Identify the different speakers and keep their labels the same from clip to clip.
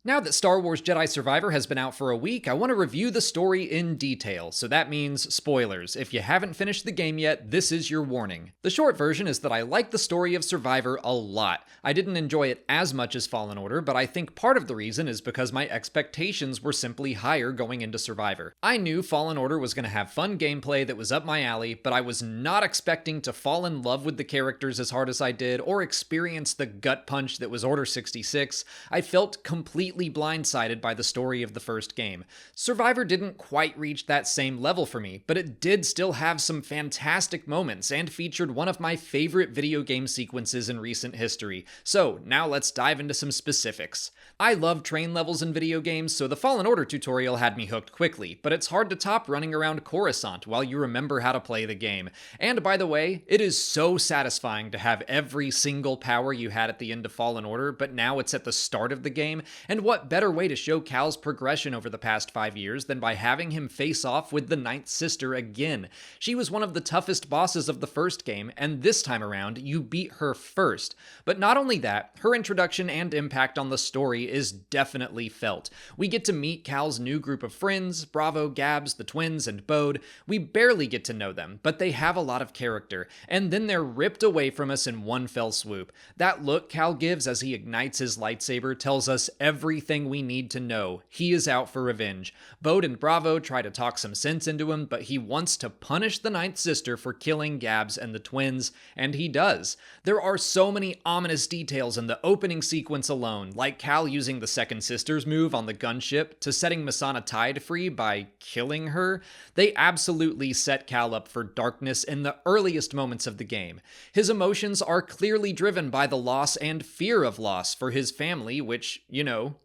Speaker 1: Now that Star Wars Jedi Survivor has been out for a week, I want to review the story in detail, so that means spoilers. If you haven't finished the game yet, this is your warning. The short version is that I like the story of Survivor a lot. I didn't enjoy it as much as Fallen Order, but I think part of the reason is because my expectations were simply higher going into Survivor. I knew Fallen Order was going to have fun gameplay that was up my alley, but I was not expecting to fall in love with the characters as hard as I did, or experience the gut punch that was Order 66. I felt completely blindsided by the story of the first game. Survivor didn't quite reach that same level for me, but it did still have some fantastic moments and featured one of my favorite video game sequences in recent history. So now let's dive into some specifics. I love train levels in video games, so the Fallen Order tutorial had me hooked quickly, but it's hard to top running around Coruscant while you remember how to play the game. And by the way, it is so satisfying to have every single power you had at the end of Fallen Order, but now it's at the start of the game. And what better way to show Cal's progression over the past 5 years than by having him face off with the Ninth Sister again? She was one of the toughest bosses of the first game, and this time around, you beat her first. But not only that, her introduction and impact on the story is definitely felt. We get to meet Cal's new group of friends, Bravo, Gabs, the twins, and Bode. We barely get to know them, but they have a lot of character, and then they're ripped away from us in one fell swoop. That look Cal gives as he ignites his lightsaber tells us everything we need to know. He is out for revenge. Bode and Bravo try to talk some sense into him, but he wants to punish the Ninth Sister for killing Gabs and the twins, and he does. There are so many ominous details in the opening sequence alone, like Cal using the Second Sister's move on the gunship to setting Masana Tide free by killing her. They absolutely set Cal up for darkness in the earliest moments of the game. His emotions are clearly driven by the loss and fear of loss for his family, which,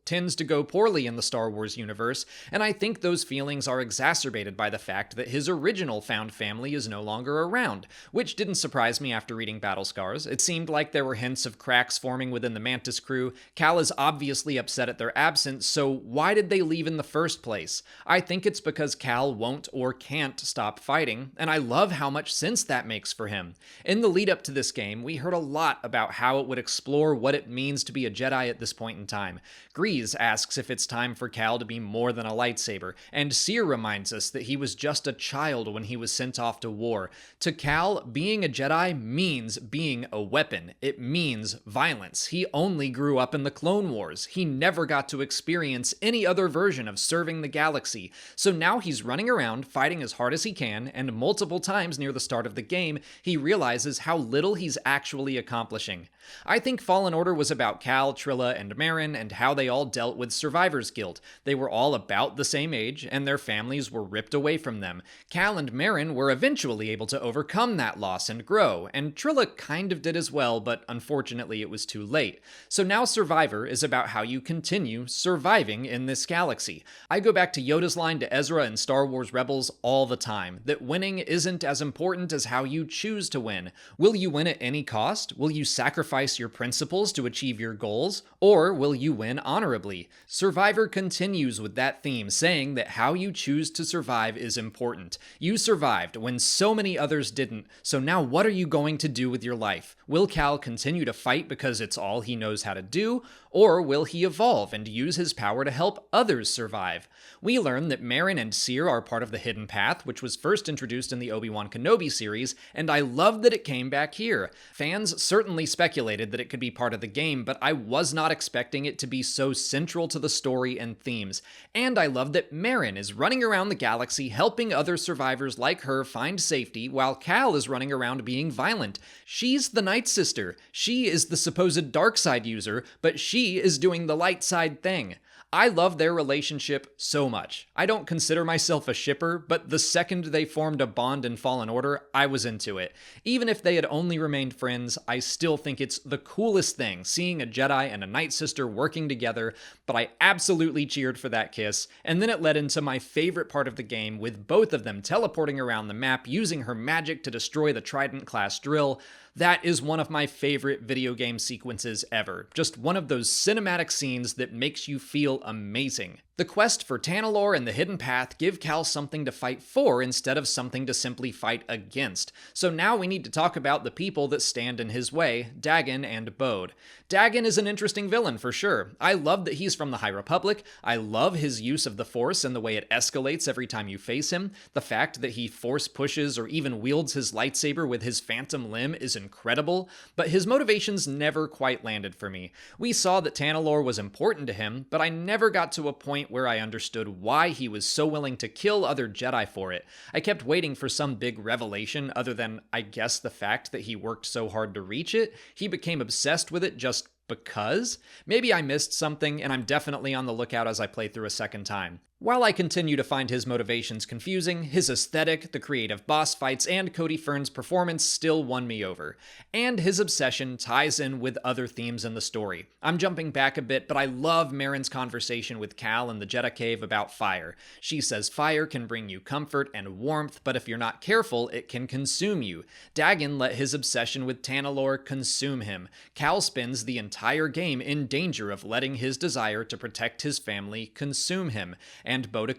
Speaker 1: tends to go poorly in the Star Wars universe, and I think those feelings are exacerbated by the fact that his original found family is no longer around, which didn't surprise me after reading Battle Scars. It seemed like there were hints of cracks forming within the Mantis crew. Cal is obviously upset at their absence, so why did they leave in the first place? I think it's because Cal won't or can't stop fighting, and I love how much sense that makes for him. In the lead up to this game, we heard a lot about how it would explore what it means to be a Jedi at this point in time. Grease asks if it's time for Cal to be more than a lightsaber, and Seer reminds us that he was just a child when he was sent off to war. To Cal, being a Jedi means being a weapon. It means violence. He only grew up in the Clone Wars. He never got to experience any other version of serving the galaxy. So now he's running around fighting as hard as he can, and multiple times near the start of the game, he realizes how little he's actually accomplishing. I think Fallen Order was about Cal, Trilla, and Merrin, and how they all dealt with survivor's guilt. They were all about the same age, and their families were ripped away from them. Cal and Merrin were eventually able to overcome that loss and grow, and Trilla kind of did as well, but unfortunately it was too late. So now Survivor is about how you continue surviving in this galaxy. I go back to Yoda's line to Ezra in Star Wars Rebels all the time, that winning isn't as important as how you choose to win. Will you win at any cost? Will you sacrifice your principles to achieve your goals? Or will you win honorably? Survivor continues with that theme, saying that how you choose to survive is important. You survived when so many others didn't, so now what are you going to do with your life? Will Cal continue to fight because it's all he knows how to do? Or will he evolve and use his power to help others survive? We learn that Merrin and Seer are part of the Hidden Path, which was first introduced in the Obi-Wan Kenobi series, and I love that it came back here. Fans certainly speculated that it could be part of the game, but I was not expecting it to be so central to the story and themes. And I love that Merrin is running around the galaxy helping other survivors like her find safety, while Cal is running around being violent. She's the Night Sister. She is the supposed dark side user, but she is doing the light side thing. I love their relationship so much. I don't consider myself a shipper, but the second they formed a bond in Fallen Order, I was into it. Even if they had only remained friends, I still think it's the coolest thing seeing a Jedi and a Night Sister working together, but I absolutely cheered for that kiss, and then it led into my favorite part of the game with both of them teleporting around the map using her magic to destroy the Trident-class drill. That is one of my favorite video game sequences ever. Just one of those cinematic scenes that makes you feel amazing. The quest for Tanalorr and the Hidden Path give Cal something to fight for instead of something to simply fight against. So now we need to talk about the people that stand in his way, Dagon and Bode. Dagon is an interesting villain for sure. I love that he's from the High Republic. I love his use of the Force and the way it escalates every time you face him. The fact that he force pushes or even wields his lightsaber with his phantom limb is incredible, but his motivations never quite landed for me. We saw that Tanalorr was important to him, but I never got to a point where I understood why he was so willing to kill other Jedi for it. I kept waiting for some big revelation other than, I guess, the fact that he worked so hard to reach it. He became obsessed with it just because? Maybe I missed something, and I'm definitely on the lookout as I play through a second time. While I continue to find his motivations confusing, his aesthetic, the creative boss fights, and Cody Fern's performance still won me over. And his obsession ties in with other themes in the story. I'm jumping back a bit, but I love Merrin's conversation with Cal in the Jedi Cave about fire. She says fire can bring you comfort and warmth, but if you're not careful, it can consume you. Dagon let his obsession with Tanalorr consume him. Cal spends the entire game in danger of letting his desire to protect his family consume him. And Bode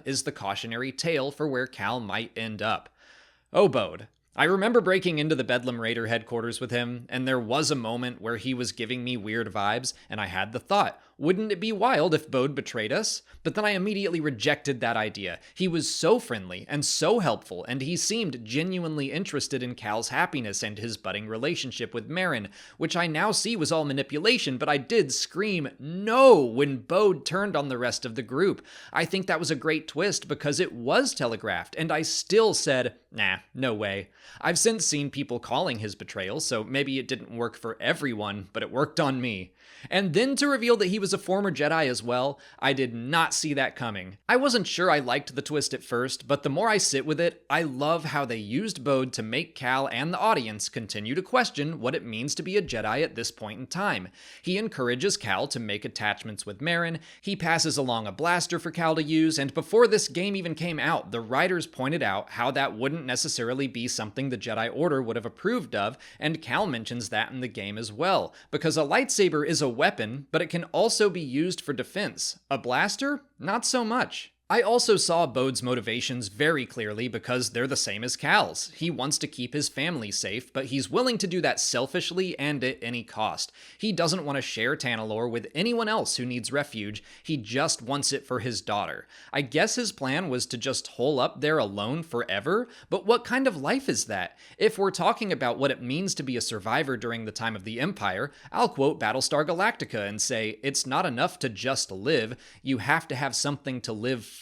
Speaker 1: is the cautionary tale for where Cal might end up. Oh, Bode. I remember breaking into the Bedlam Raider headquarters with him, and there was a moment where he was giving me weird vibes, and I had the thought, wouldn't it be wild if Bode betrayed us? But then I immediately rejected that idea. He was so friendly and so helpful, and he seemed genuinely interested in Cal's happiness and his budding relationship with Merrin, which I now see was all manipulation, but I did scream no when Bode turned on the rest of the group. I think that was a great twist because it was telegraphed, and I still said, nah, no way. I've since seen people calling his betrayal, so maybe it didn't work for everyone, but it worked on me. And then to reveal that he was a former Jedi as well, I did not see that coming. I wasn't sure I liked the twist at first, but the more I sit with it, I love how they used Bode to make Cal and the audience continue to question what it means to be a Jedi at this point in time. He encourages Cal to make attachments with Merrin, he passes along a blaster for Cal to use, and before this game even came out, the writers pointed out how that wouldn't necessarily be something the Jedi Order would have approved of, and Cal mentions that in the game as well, because a lightsaber is a weapon, but it can also be used for defense. A blaster? Not so much. I also saw Bode's motivations very clearly because they're the same as Cal's. He wants to keep his family safe, but he's willing to do that selfishly and at any cost. He doesn't want to share Tanalorr with anyone else who needs refuge, he just wants it for his daughter. I guess his plan was to just hole up there alone forever, but what kind of life is that? If we're talking about what it means to be a survivor during the time of the Empire, I'll quote Battlestar Galactica and say, it's not enough to just live, you have to have something to live for.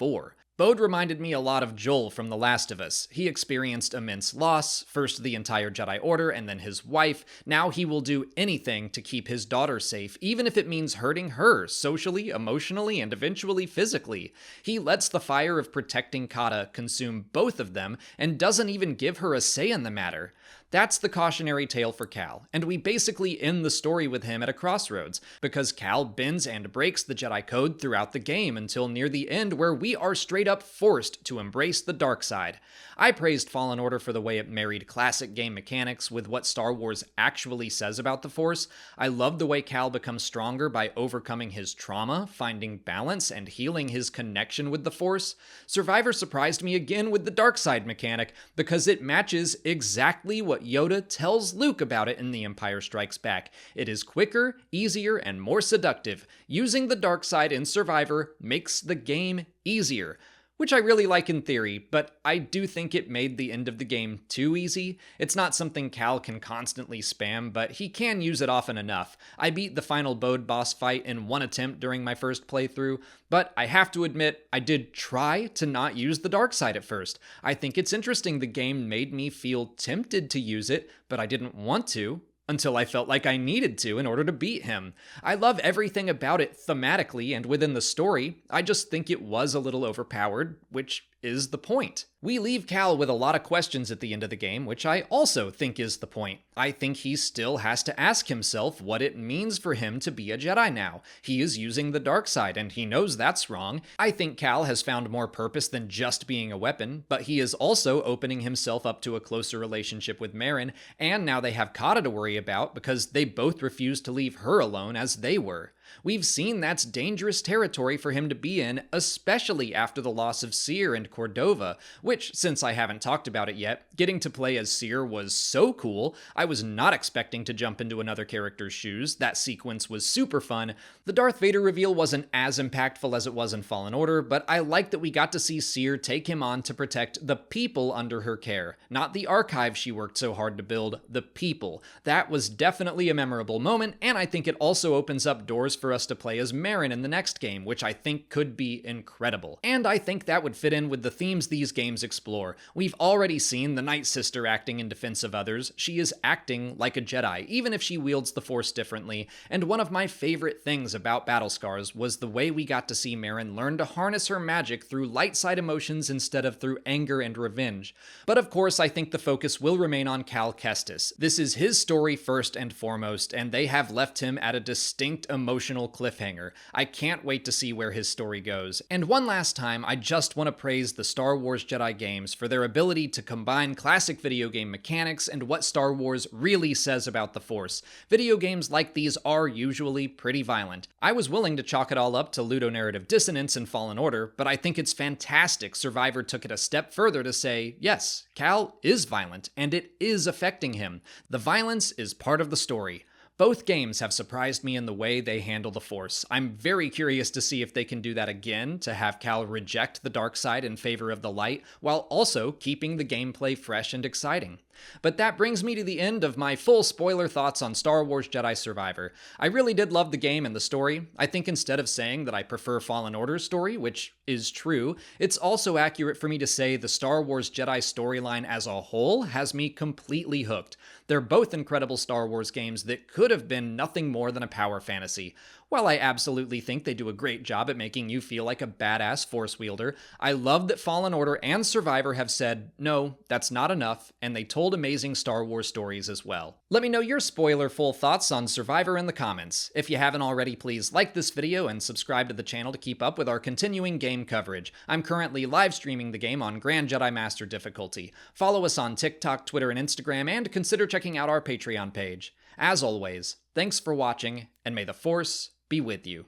Speaker 1: Bode reminded me a lot of Joel from The Last of Us. He experienced immense loss, first the entire Jedi Order and then his wife. Now he will do anything to keep his daughter safe, even if it means hurting her, socially, emotionally, and eventually physically. He lets the fire of protecting Kata consume both of them and doesn't even give her a say in the matter. That's the cautionary tale for Cal, and we basically end the story with him at a crossroads, because Cal bends and breaks the Jedi Code throughout the game until near the end where we are straight up forced to embrace the dark side. I praised Fallen Order for the way it married classic game mechanics with what Star Wars actually says about the Force. I love the way Cal becomes stronger by overcoming his trauma, finding balance, and healing his connection with the Force. Survivor surprised me again with the dark side mechanic, because it matches exactly what Yoda tells Luke about it in The Empire Strikes Back. It is quicker, easier, and more seductive. Using the dark side in Survivor makes the game easier, which I really like in theory, but I do think it made the end of the game too easy. It's not something Cal can constantly spam, but he can use it often enough. I beat the final Bode boss fight in one attempt during my first playthrough, but I have to admit, I did try to not use the dark side at first. I think it's interesting the game made me feel tempted to use it, but I didn't want to, until I felt like I needed to in order to beat him. I love everything about it thematically and within the story, I just think it was a little overpowered, which is the point. We leave Cal with a lot of questions at the end of the game, which I also think is the point. I think he still has to ask himself what it means for him to be a Jedi now. He is using the dark side, and he knows that's wrong. I think Cal has found more purpose than just being a weapon, but he is also opening himself up to a closer relationship with Merrin, and now they have Kata to worry about because they both refused to leave her alone as they were. We've seen that's dangerous territory for him to be in, especially after the loss of Seer and Cordova, which, since I haven't talked about it yet, getting to play as Seer was so cool. I was not expecting to jump into another character's shoes. That sequence was super fun. The Darth Vader reveal wasn't as impactful as it was in Fallen Order, but I like that we got to see Seer take him on to protect the people under her care. Not the archive she worked so hard to build, the people. That was definitely a memorable moment, and I think it also opens up doors for us to play as Merrin in the next game, which I think could be incredible. And I think that would fit in with the themes these games explore. We've already seen the Night Sister acting in defense of others. She is acting like a Jedi, even if she wields the Force differently, and one of my favorite things about Battle Scars was the way we got to see Merrin learn to harness her magic through light side emotions instead of through anger and revenge. But of course, I think the focus will remain on Cal Kestis. This is his story first and foremost, and they have left him at a distinct emotional cliffhanger. I can't wait to see where his story goes. And one last time, I just want to praise the Star Wars Jedi games for their ability to combine classic video game mechanics and what Star Wars really says about the Force. Video games like these are usually pretty violent. I was willing to chalk it all up to ludonarrative dissonance in Fallen Order, but I think it's fantastic Survivor took it a step further to say, yes, Cal is violent, and it is affecting him. The violence is part of the story. Both games have surprised me in the way they handle the Force. I'm very curious to see if they can do that again, to have Cal reject the dark side in favor of the light, while also keeping the gameplay fresh and exciting. But that brings me to the end of my full spoiler thoughts on Star Wars Jedi Survivor. I really did love the game and the story. I think instead of saying that I prefer Fallen Order's story, which is true, it's also accurate for me to say the Star Wars Jedi storyline as a whole has me completely hooked. They're both incredible Star Wars games that could have been nothing more than a power fantasy. While I absolutely think they do a great job at making you feel like a badass Force wielder, I love that Fallen Order and Survivor have said, no, that's not enough, and they told amazing Star Wars stories as well. Let me know your spoiler-full thoughts on Survivor in the comments. If you haven't already, please like this video and subscribe to the channel to keep up with our continuing game coverage. I'm currently live streaming the game on Grand Jedi Master difficulty. Follow us on TikTok, Twitter, and Instagram, and consider checking out our Patreon page. As always, thanks for watching, and may the Force be with you.